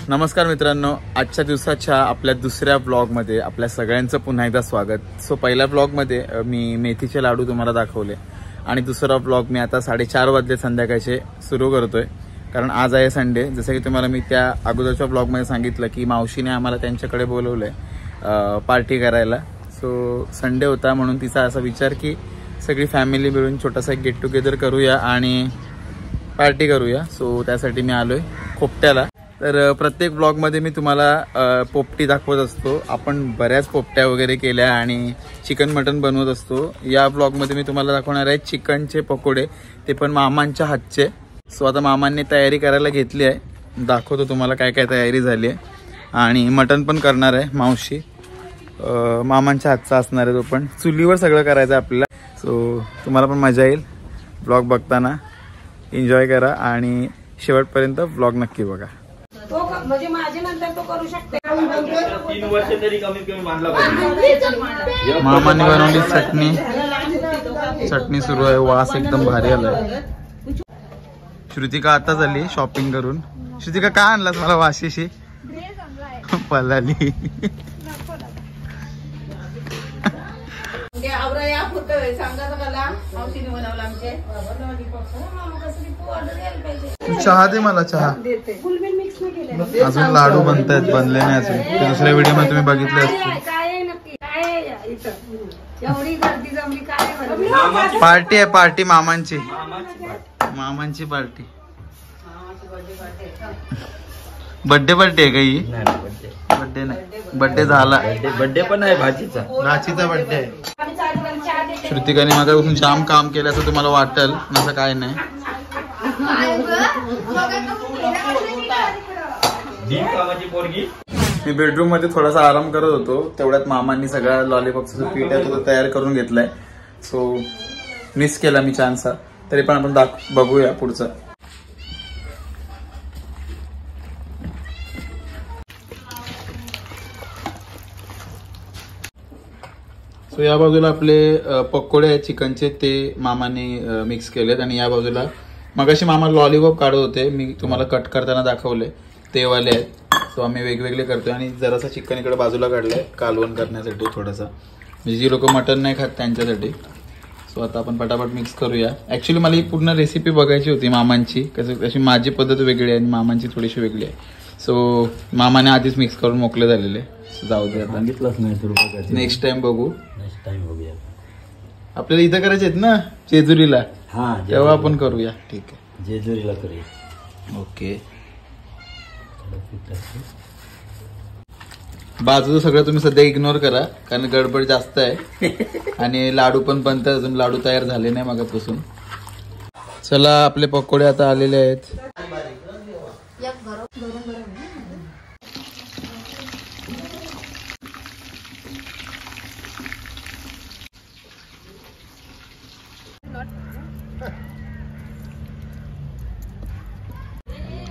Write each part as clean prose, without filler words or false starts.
नमस्कार मित्रांनो, आजच्या दिवसाच्या आपल्या दुसऱ्या ब्लॉगमध्ये आपल्या सगळ्यांचं पुन्हा एकदा स्वागत। सो पहिल्या ब्लॉगमध्ये मी मेथीचे लाडू तुम्हाला दाखवले आणि दुसरा ब्लॉग मी आता 4:30 वाजले संध्याकाळचे सुरू करतोय, कारण आज आहे संडे। जसं की तुम्हाला मी त्या अगोदरच्या ब्लॉगमध्ये सांगितलं की मावशीने आम्हाला त्यांच्याकडे बोलवलंय पार्टी करायला। सो संडे होता म्हणून तिचा असा विचार की सगळी फॅमिली मिळून छोटासा एक गेट टुगेदर करूया आणि पार्टी करूया। सो त्यासाठी मी आलोय खोपट्याला। तर प्रत्येक ब्लॉगमध्ये मी तुम्हाला पोपटी दाखवत असतो। आपण बऱ्याच पोपट्या वगैरे केल्या आणि चिकन मटन बनवत असतो। या ब्लॉगमध्ये मी तुम्हाला दाखवणार आहे चिकनचे पकोडे, ते पण मामांच्या हातचे। सो आता मामांनी तयारी करायला घेतली आहे, दाखवतो तुम्हाला काय काय तयारी झाली आहे। आणि मटन पण करणार आहे मावशी, मामांच्या हातचा असणार आहे तो पण। चुलीवर सगळं करायचं आहे आपल्याला। सो तुम्हाला पण मजा येईल ब्लॉग बघताना, एन्जॉय करा आणि शेवटपर्यंत ब्लॉग नक्की बघा। म्हणजे माझे नंतर तो करू शकते। 3 वर्ष तरी कमीत कमी मानला पाहिजे। मामाने बनवली चटणी सुरू आहे, वास एकदम भारी आलाय। श्रुतिका आता झाली शॉपिंग करून। श्रुतिका काय आणलास मला वाशीशी पलाली? चहा दे मला, चहा। अजून लाडू बनतायत, बनले नाही अजून। ते दुसऱ्या व्हिडिओ मध्ये तुम्ही बघितले असतील। पार्टी आहे, पार्टी मामांची, मामांची पार्टी। बर्थडे आहे का ही? बर्थडे नाही, बर्थडे झाला। बर्थडे पण आहे भाचीचा, राचीचा बर्थडे आहे। श्रुतिकाने माझ्यापासून जाम काम केलं असं तुम्हाला वाटेल, असं काय नाही। मी बेडरूम मध्ये थोडासा आराम करत होतो, तेवढ्यात मामांनी सगळ्या लॉलीपॉपचं पीठ आहे तो तयार करून घेतलाय। सो मिस केला मी छानसा, तरी पण आपण बघूया पुढचं। सो या बाजूला आपले पकोडे आहेत चिकनचे, ते मामाने मिक्स केलेत। आणि या बाजूला मगाशी मामा लॉलीपॉप काढत होते, मी तुम्हाला कट करताना दाखवले, ते वाले आहेत। सो आम्ही वेगवेगळे करतोय आणि जरासा चिकन इकडे बाजूला काढलाय कालवण करण्यासाठी थोडासा, म्हणजे जी लोक मटन नाही खात त्यांच्यासाठी। सो आता आपण पटापट मिक्स करूया। ऍक्च्युली मला ही पूर्ण रेसिपी बघायची होती मामांची, कशी माझी पद्धत वेगळी आहे आणि मामांची थोडीशी वेगळी आहे। सो मामाने आधीच मिक्स करून मोकळे झालेले, जाऊ दे आता, सांगितलंच नाही सुरू करायचं। नेक्स्ट टाइम बघू, नेक्स्ट टाइम बघूया। आपल्याला इथं करायचे आहेत ना जेजुरीला, हा तेव्हा आपण करूया। ठीक आहे, जेजुरीला करूया। ओके। बाजूचं सगळं तुम्ही सध्या इग्नोर करा, कारण गडबड जास्त आहे आणि लाडू पण बनतात, अजून लाडू तयार झाले नाही मागापासून। चला आपले पकोडे आता आलेले आहेत।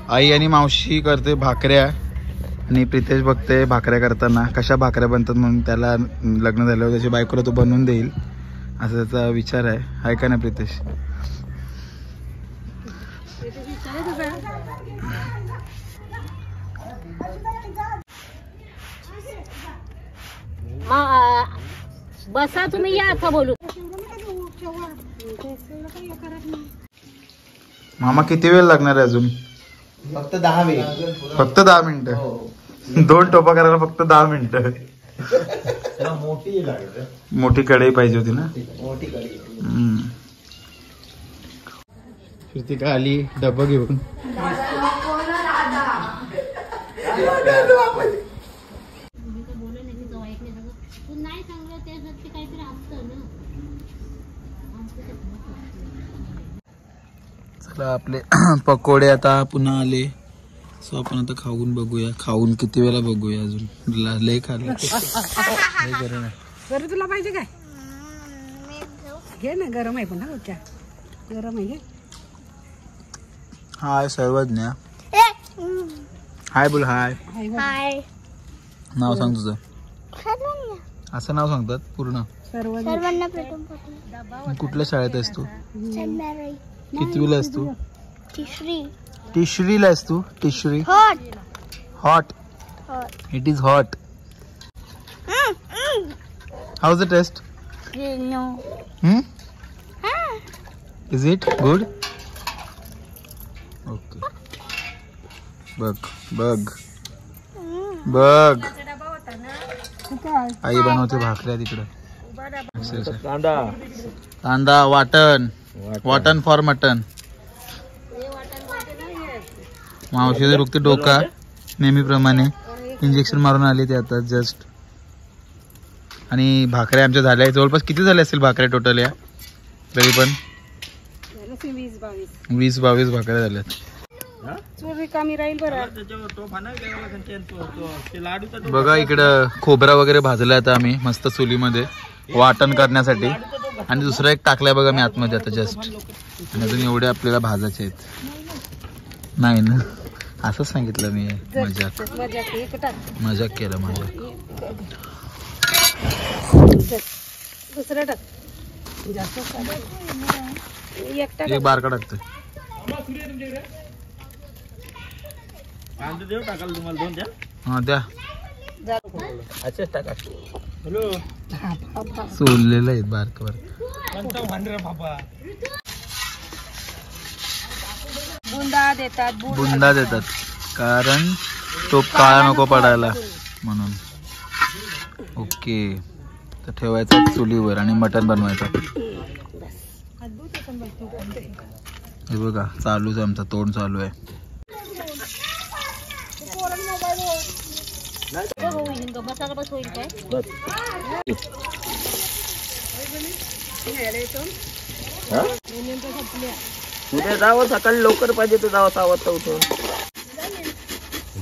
आई आणि मावशी करते भाकऱ्या आणि प्रितेश बघते भाकऱ्या करताना कशा भाकऱ्या बनतात, म्हणून त्याला लग्न झाल्यावर त्याची बायकोला तो बनवून देईल असा त्याचा विचार आहे का नाही प्रितेश? बसा तुम्ही, या आता बोलू। मामा किती वेळ लागणार आहे अजून? फक्त 10 मिनिट, फक्त 10 मिनिटं। 2 टोपा करायला फक्त 10 मिनिटं। मोठी लागत, मोठी कढई पाहिजे होती ना, मोठी कढई। श्रुतिका आली डब्बा घेऊन। चला आपले पकोडे आता पुन्हा आले। सो आपण आता खाऊन बघूया, खाऊन किती वेळा बघूया, अजून लय खाल्लं गरम आहे। बरं तुला पाहिजे काय? घे ना, गरम आहे पण, क्या गरम आहे। हाय सर्वज्ञ, हाय बोल, हाय। नाव सांग तुझं, असं नाव सांगतात पूर्ण? सर्वांना भेटून पाठवलं। कुठल्या शाळेत आहेस तू? कितवीला आहेस तू? तिसरी. तिसरीला आहेस तू? तिसरी. Hot. Hot. It is hot. How is the taste? No. Is it good? Okay. बघ बघ बघ, आई बनवते भाकऱ्या तिकडे. कांदा कांदा वाटण, वाटण फॉर मटन. मावशीचं रुकते डोका नेहमीप्रमाणे. इंजेक्शन मारून आले ते आता जस्ट. आणि भाकऱ्या आमच्या झाल्या. जवळपास किती झाल्या असतील भाकऱ्या टोटल या? तरी पण 20-22 भाकऱ्या झाल्यात. रिकामी राहील बरं. बघा इकडं खोबरा वगैरे भाजला आता आम्ही मस्त चुलीमध्ये वाटण करण्यासाठी. आणि दुसरा एक टाकलाय बघा मी आतमध्ये आता जस्ट. आणि अजून एवढे आपल्याला भाजायचे आहेत. नाही ना, असंच सांगितलं मी. मजाक केलं माझ्या. दुसरं टाक. एक बारका टाकतोय. कांदा देऊ टाकाल तुम्हाला 2 द्या. हा द्या. अच्छाच टाका. हॅलो सोललेलं आहे बारक बारक. बुंदा देतात कारण तो काळा नको पडायला म्हणून. ओके. तर ठेवायचा चुलीवर आणि मटण बनवायचं. हे बघा चालूच आहे आमचा तोंड चालू आहे. उद्या जावं सकाळी लवकर पाहिजे तर जावं 6 वाजता उठून.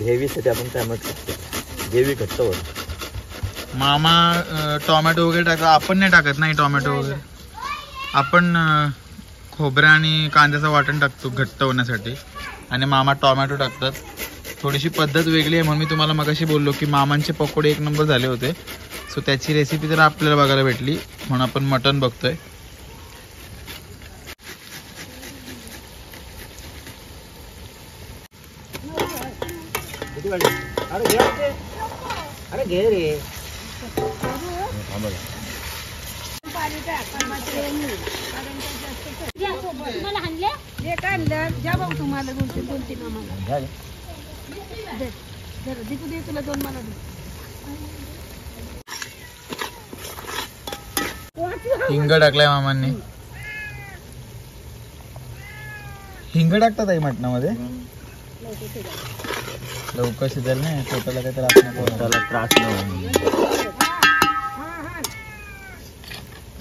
ग्रेव्हीसाठी आपण काय म्हटलं, ग्रेव्ही घट्ट होत. मामा टोमॅटो वगैरे टाका. आपण नाही टाकत नाही टोमॅटो वगैरे. आपण खोबऱ्या आणि कांद्याचं वाटण टाकतो घट्ट होण्यासाठी. आणि मामा टोमॅटो टाकतात. थोडीशी पद्धत वेगळी आहे म्हणून मी तुम्हाला मगाशी बोललो की मामांचे पकोडे 1 नंबर झाले होते. सो त्याची रेसिपी तर आपल्याला बघायला भेटली म्हणून आपण मटण बघतोय. अरे घे रे. मला आणले हे काय आणलं ज्या भाऊ तुम्हाला 2-3 आम्हाला दे तुला 2 मला दे. हिंग टाकलाय मामांनी. हिंग टाकतात आई मटणामध्ये. लवकर शिजेल नाही पोटाला काही त्रास नको. त्याला त्रास नाही.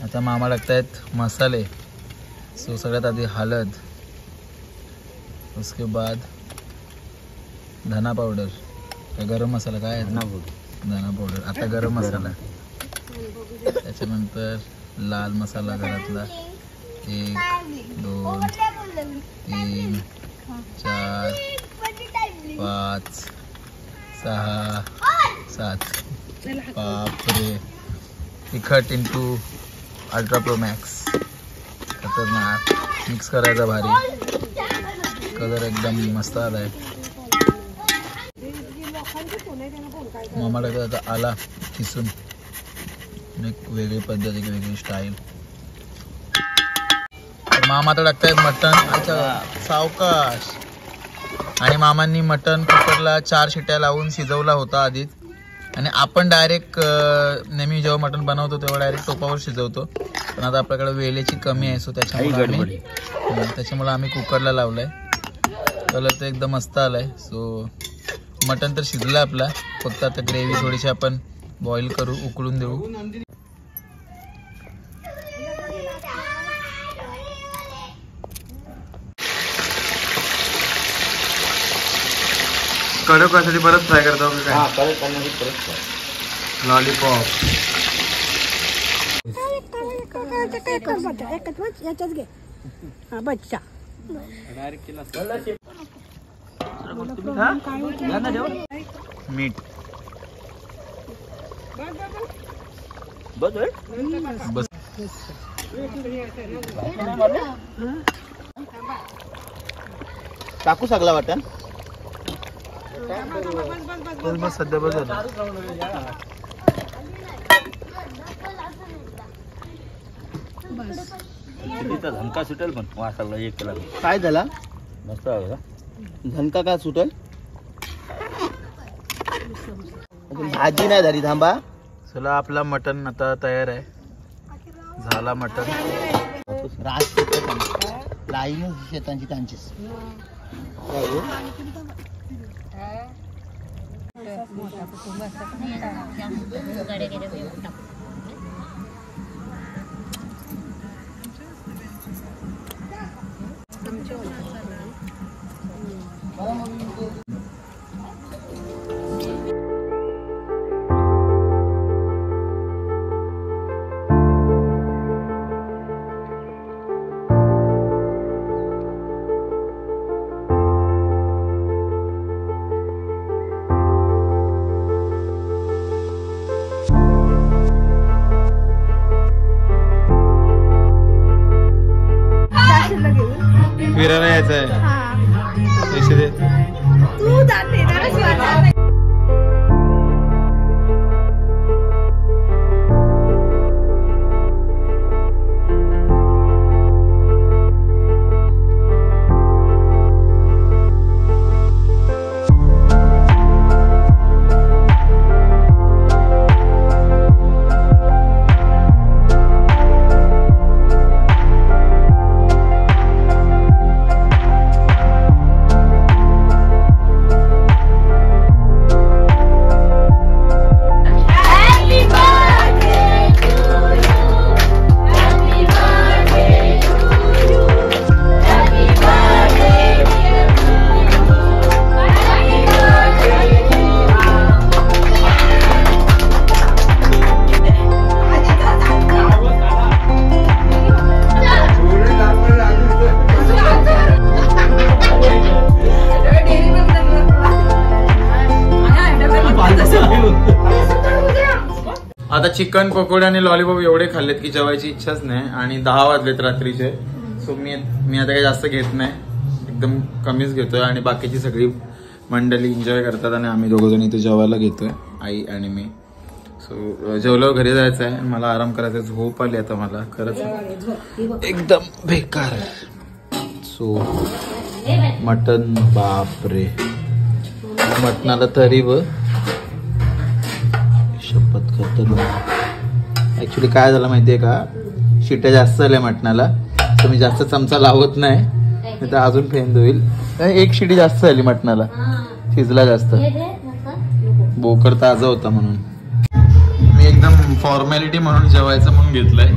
आता मामा टाकतायत मसाले. सो सगळ्यात आधी हळद, उसके बाद धना पावडर, गरम मसाला काय आहे धना पावडर. आता गरम मसाला. त्याच्यानंतर लाल मसाला घरातला 1 2 3 4 5 6 7. बापरे. तिखट इंटू अल्ट्रा प्रो मॅक्स. खतरनाक. मिक्स करायचा भारी. कलर एकदम मस्त आलाय. मामा टाकत आता आला किसून. एक वेगळी पद्धत, एक वेगळी स्टाईल. मामा तर टाकतायत मटण. अच्छा सावकाश. आणि मामांनी मटण कुकरला 4 शिट्ट्या लावून शिजवला होता आधीच. आणि आपण डायरेक्ट नेहमी जेव्हा मटण बनवतो तेव्हा डायरेक्ट टोपावर शिजवतो. पण आता आपल्याकडे वेळेची कमी आहे. सो त्याच्यामुळे आम्ही कुकरला लावलाय. कलर तर एकदम मस्त आलाय. सो मटण तर शिजलं आपला. फक्त आता ग्रेव्ही थोडीशी आपण बॉईल करू, उकळून देऊ. कडक व्हायसाठी परत फ्राय करतो का काय? लॉलीपॉप. याच्यात घे. हा बच्चा. मीठ बस. टाकू सगळा वाटण. चल बस सध्या बस झालं. झणका सुटेल पण वासाला एक केला काय झाला मस्त आहे का झणका का सुटल भाजी नाही झाली थांबा. चला आपला मटन आता तयार आहे. झाला मटन. राज लाईन शेतांची त्यांचीच फिरायला यायचं आहे. पैसे दे. तू जाते ना. आता चिकन पकोडे आणि लॉलीपॉप एवढे खाल्लेत की जेवायची इच्छाच नाही. आणि 10 वाजलेत रात्रीचे. सो मी आता काही जास्त घेत नाही. एकदम कमीच घेतोय. आणि बाकीची सगळी मंडळी एन्जॉय करतात आणि आम्ही दोघं जण इथे जेवायला घेतोय, आई आणि मी. सो जेवल्यावर घरी जायचं आहे. मला आराम करायचा. झोप आली आता मला खरंच एकदम बेकार. सो मटन बापरे. मटणाला तरी व शपथ करतो. ऍक्च्युली काय झालं माहितीये का, शिट्या जास्त झाल्या मटणाला. तर मी जास्त चमचा लावत नाही तर अजून फेंद होईल. एक शिटी जास्त झाली मटणाला, शिजला जास्त. बोकर ताजा होता म्हणून. मी एकदम फॉर्मॅलिटी म्हणून जेवायचं म्हणून घेतलंय.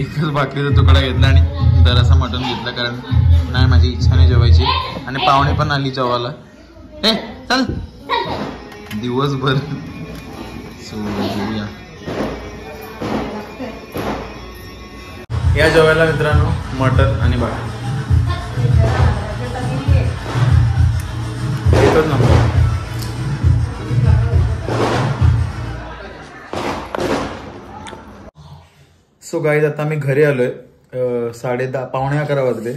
एकच भाकरीचा तुकडा घेतला आणि जरासा मटण घेतलं, कारण नाही माझी इच्छा नाही जेवायची. आणि पाहुणे पण आली जेवायला. ए चल दिवसभर. सो बघूया या जेवायला मित्रांनो. मटण आणि भाकरी एकच नंबर. सो गाईज आता मी घरी आलोय. 10:30 पावणे 11 वाजले.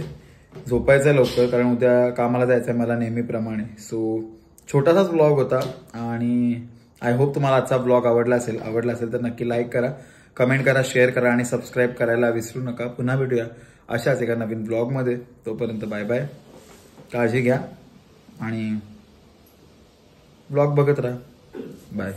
झोपायचं लवकर कारण उद्या कामाला जायचंय मला नेहमीप्रमाणे. सो छोटासाच व्लॉग होता आणि आय होप तुम्हाला आजचा व्लॉग आवडला असेल तर नक्की लाईक करा, कमेंट करा, शेअर करा आणि सबस्क्राईब करायला विसरू नका. पुन्हा भेटूया अशाच एका नवीन ब्लॉगमध्ये. तोपर्यंत बाय बाय. काळजी घ्या आणि ब्लॉग बघत राहा. बाय.